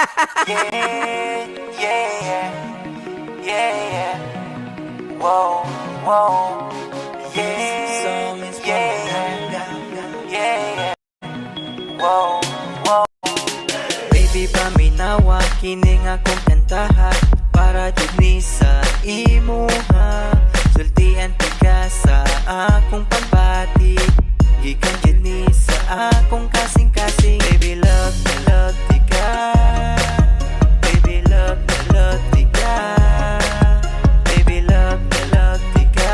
Yeah, yeah, yeah. Whoa, whoa. Yeah, yeah. Whoa, whoa. Baby, paminawa kining akong kantahan para jud ni sa imuha. Sultian ka sa akong pagbati, gikan jud ni sa akong kasing-kasing. Baby, love di ka. Baby, love di ka. Baby, love di ka.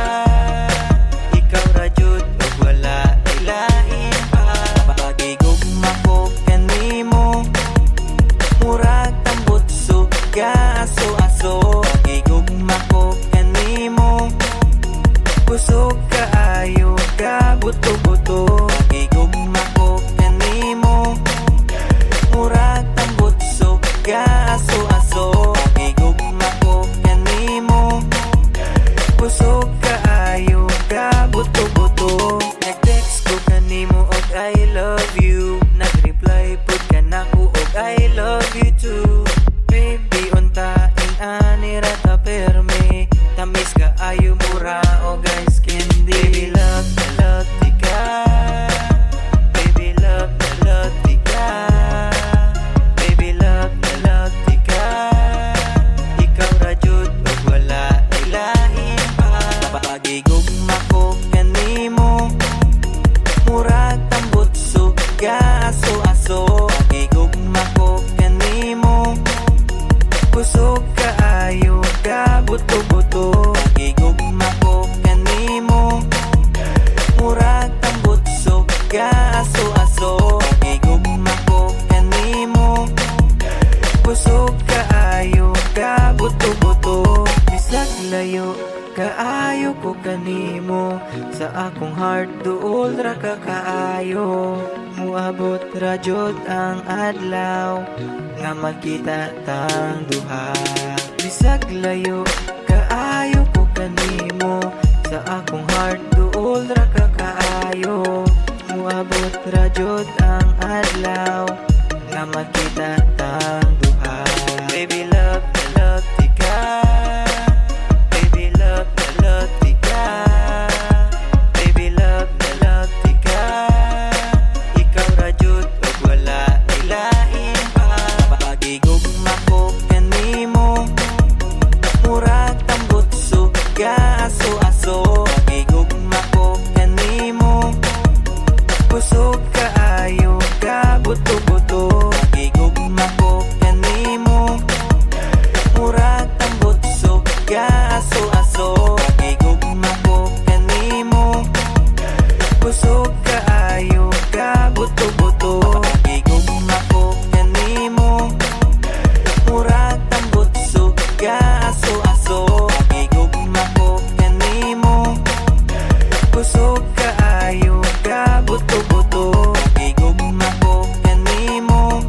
Ikaw ra jud ug wala ilain pa. Pagigugma ko kanimo, murag tambot suga aso-aso. Pagigugma ko kanimo, kusog kaayo ka buto-buto. Pagigugma ko kanimo, murag tambot suga aso-aso. Pagigugma ko kanimo, kusog kaayo ka buto-buto. Nag-text ko kanimo og I love you, nag-reply pud ka nako og I love you too. Baby, untain ani ra ta perme, tamis ka ayo mura o guys candy. Baby, love di ka. Baby, love di ka. Baby, love di ka. Ikaw ra jud ug wala ilain pa. Pagigugma ko kanimo, murag tambot suga aso-aso. Pagigugma ko kanimo, kusog kaayo ka buto-buto. Pagigugma ko kanimo, murag tambot suga aso-aso. Pagigugma ko kanimo, kusog kaayo ka buto-buto. Bisag layo kaayo ko kanimo, sa akong heart duol ra ka kaayo. Muabot ra jud ang adlaw nga magkita tang duha. Bisag layo kaayo ko kanimo, sa akong heart duol ra ka kaayo. Muabot ra jud ang adlaw nga magkita tang duha. Baby, love di ka. Baby, love di ka. Baby, love di ka. Ikaw ra jud ug wala ilain pa. Pagigugma ko kanimo, murag tambot suga aso-aso. Pagigugma ko kanimo, kusog kaayo ka buto-buto. Pagigugma ko kanimo, murag tambot suga aso-aso. Pagigugma ko kanimo, kusog kaayo ka buto-buto. Pagigugma ko kanimo, murag tambot suga aso-aso. Pagigugma ko kanimo, kusog kaayo ka buto-buto. Pagigugma ko kanimo,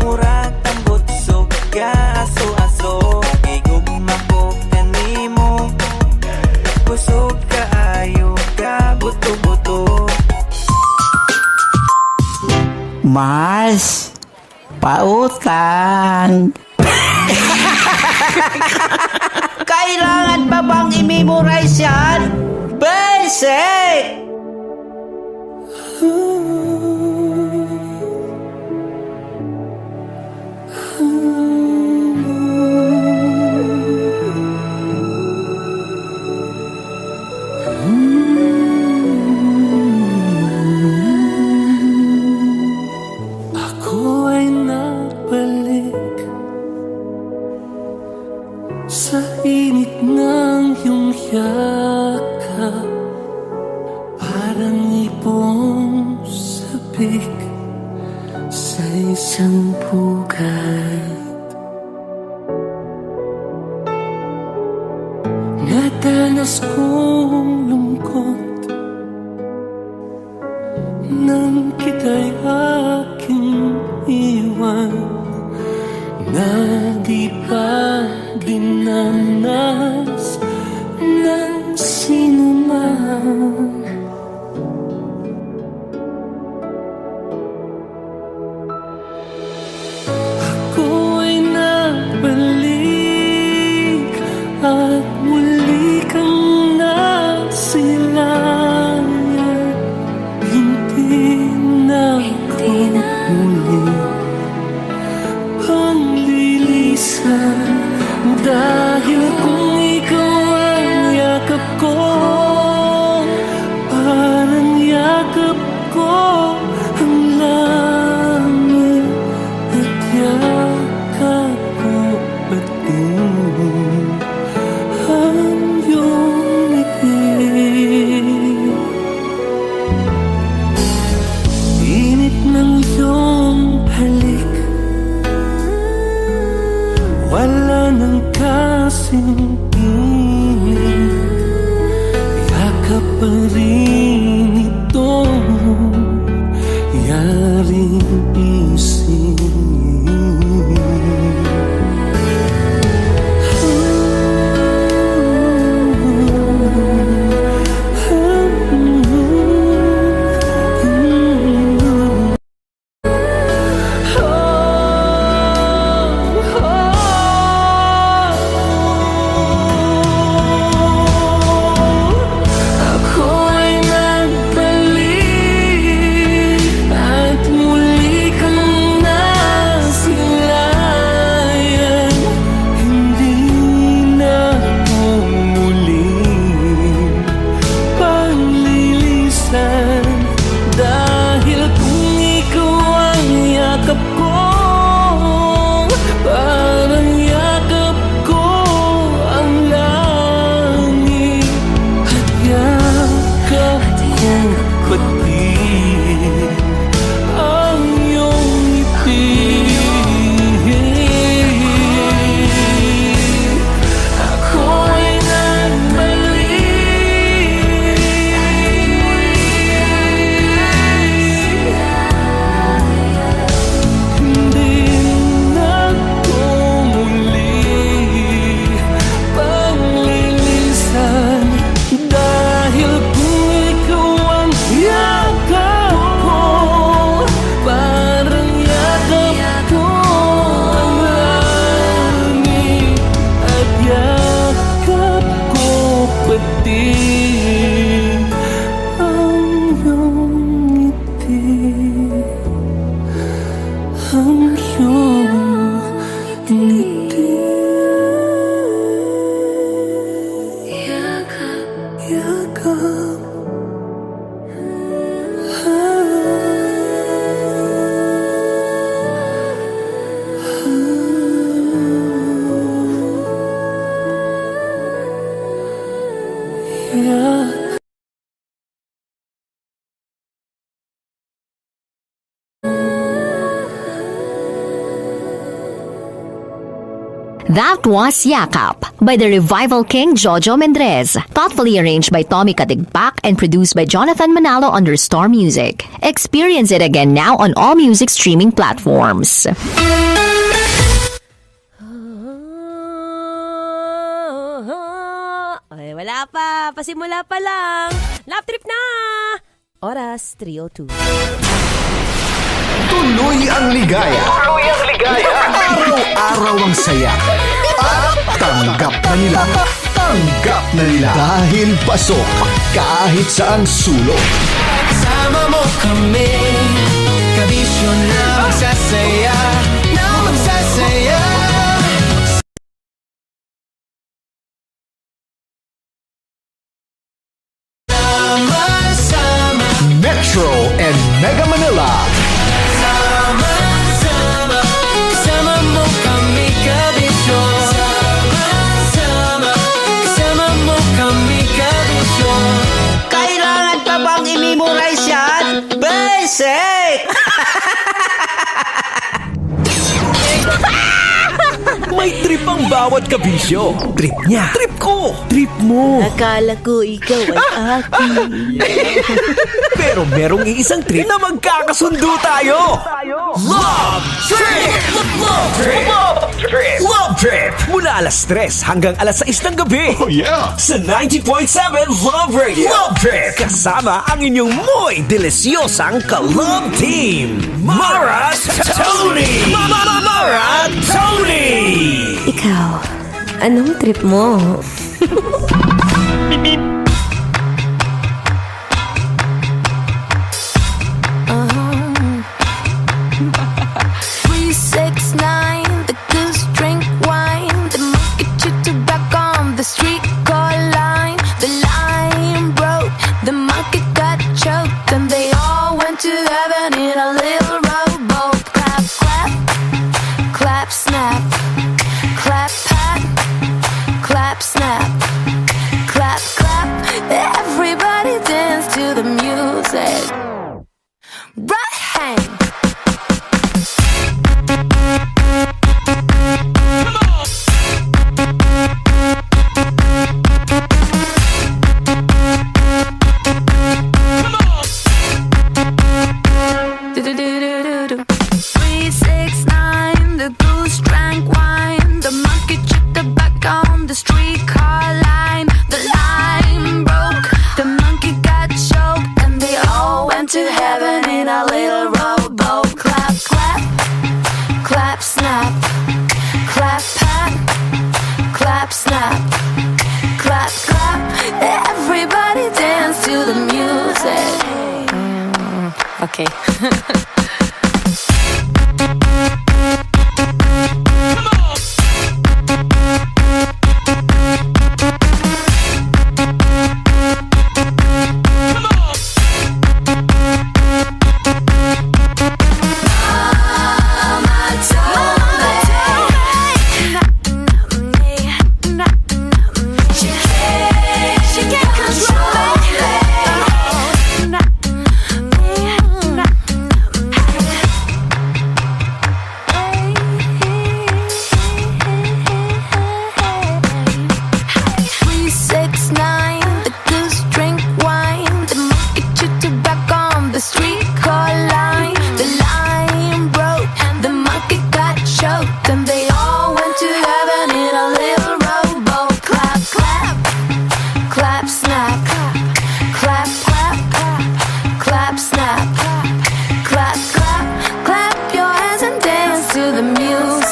murag tambot suga aso-aso. Pagigugma ko kanimo, kusog kaayo ka buto-buto. Mars, pautang. Kailangan pa bang i-memorize yan? Basic! Ako ay nabalik sa init ng iyong yakap, parang ipong sabik sa isang pugat. Nadanas kong lungkot nang kita'y aking iwan, na di pa dinanas ng sinuman. wala nang kasing yakap pa rin ito, yaring isip. That was Yakap by the Revival King Jojo Mendrez, thoughtfully arranged by Tommy Katigpak and produced by Jonathan Manalo under Star Music. Experience it again now on all music streaming platforms. Ay, wala pa. Pasimula pa lang. Lap trip na! Oras, 3:02. Tuloy ang ligaya. Tuloy ang ligaya. Araw-araw ang saya. At tanggap na nila. Tanggap na nila. Dahil pasok kahit saan sulok. Sama mo kami, kabisyo na magsasaya, na magsasaya. Sama-sama, Metro and Mega Manila. sama-sama, kasama mo kami, kabisyo. Sama-sama, kasama mo kami, kabisyo. Kailangan pa bang i-memorize yan? Basic! May trip ang bawat kabisyo. Trip niya. Trip ko. Trip mo. Akala ko ikaw ay akin. Pero merong iisang trip na magkakasundo tayo. Love Trip! Love Trip! Love Trip! Love Trip! Mula alas 3 hanggang alas 6 ng gabi. Oh yeah! Sa 90.7 Love Radio. Love Trip! Kasama ang inyong muy delisyosang ka-love team. Mara Tony! Mara Tony! Ikaw, anong trip mo? Three, six, nine, the goose drink wine. The monkey chew tobacco on the street car line. The line broke, the monkey got choked, and they all went to heaven in a little rowboat. Clap, clap, clap, snap, clap, pat, clap, snap, clap, clap.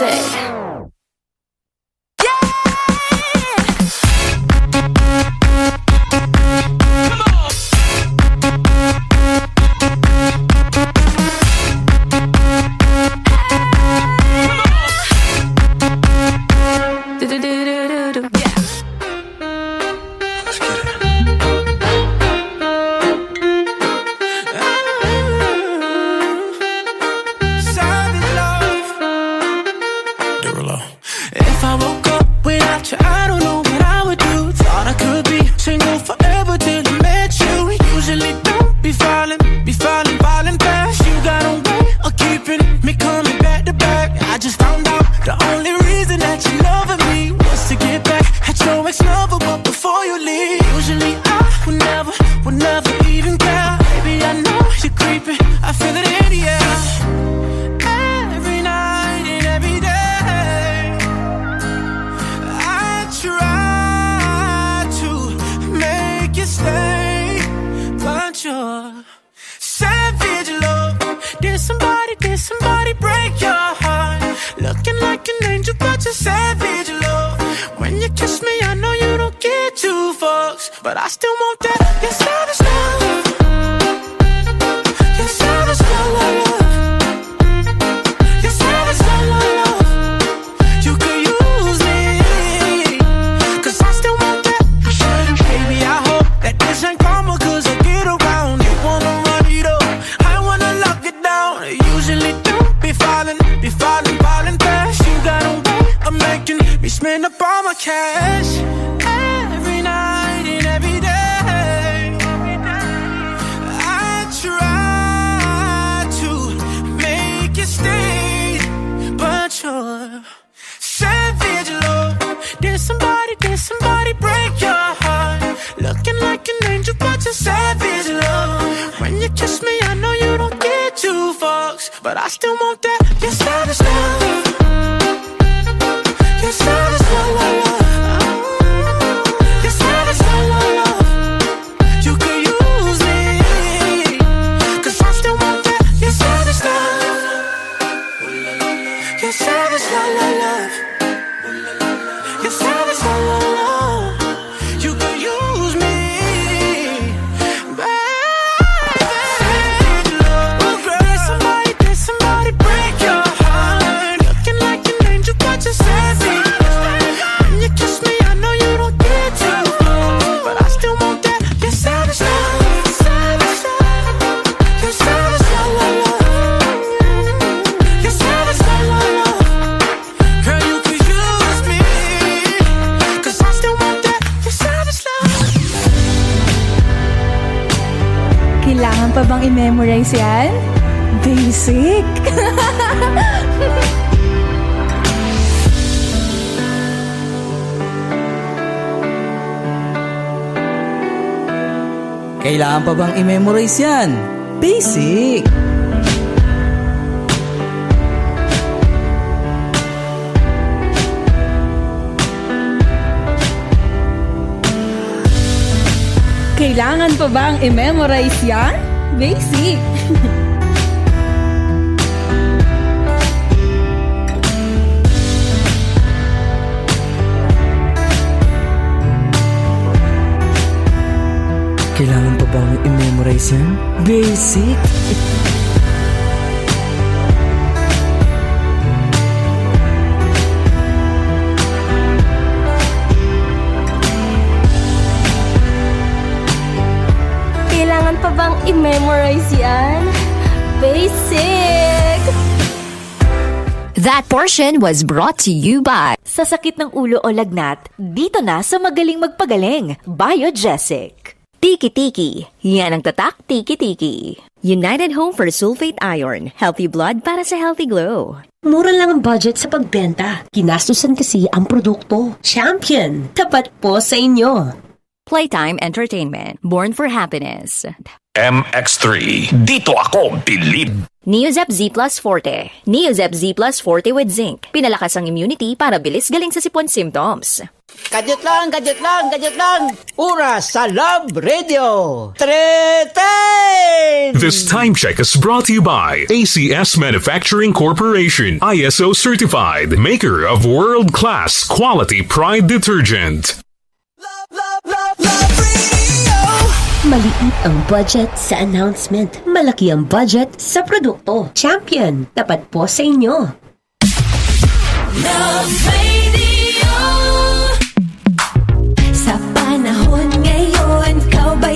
music. Do-do-do-do-do-do. Yeah. If I woke up without you, I don't know what I would do. Thought I could be single forever till I met you. Usually don't be falling fast. You got a way of keeping me coming back to back. I just found out the only reason that you loving me was to get back at your ex-lover, but before you leave, usually I would never even care. Baby, I know you're creeping, I feel it in the air. Every night and every day, I try to make you stay, but you're savage love. Did somebody break your heart? Looking like an angel, but you're savage love. When you kiss me, I know you don't get two fucks, but I still want that. You're savage love. You're savage love, love. You're savage love, love, love. You could use me, 'cause I still want that. Baby, I hope that this ain't karma, 'cause I get around. You wanna run it up, I wanna lock it down. Usually don't be falling fast. You got a way of making me spend up all my cash. Every night and every day, I try to make you stay, but you're savage love. Did somebody break your heart? Looking like an angel, but you're savage love. When you kiss me, I know you don't get two fucks, but I still want that. You're savage love. You're savage love, love, love. You're savage love, love, love. You could use me, 'cause I still want that. You're savage love. You're savage love, love, love. You're savage love, love, love. You could use me, baby. Love. Did somebody break your heart? Looking like an angel, but you're savage. When you kiss me, I know you don't get too close, but I still want that. You're savage love. Savage love. You're savage love, love, love. You're savage love, love, love. Girl, you could use me, 'cause I still want that. You're savage love. Kailangan pa bang i-memorize yan? Basic! Kailangan pa bang i-memorize yan? Basic! Kailangan pa bang i-memorize yan? Basic! Kailangan pa bang i-memorize yan? Basic! Kailangan pa bang i-memorize yan? Basic! That portion was brought to you by Sa sakit ng ulo o lagnat, dito na sa Magaling Magpagaling, Biogesic. Tiki-Tiki. Yan ang tatak, Tiki-Tiki. United Home for Sulfate Iron. Healthy blood para sa healthy glow. Mura lang ang budget sa pagbenta. Ginastusan kasi ang produkto. Champion! Tapat po sa inyo. Playtime Entertainment. Born for happiness. MX3. Dito ako bilib. Neozep Z Plus Forte. Neozep Z Plus Forte with zinc. Pinalakas ang immunity para bilis galing sa sipon symptoms. Gadget lang! Oras sa Love Radio! Treten! This time check is brought to you by ACS Manufacturing Corporation, ISO certified, maker of world-class quality Pride detergent. Maliit ang budget sa announcement. Malaki ang budget sa produkto. Champion, tapat po sa inyo. Love Radio. Sa panahon ngayon, kaw ba'y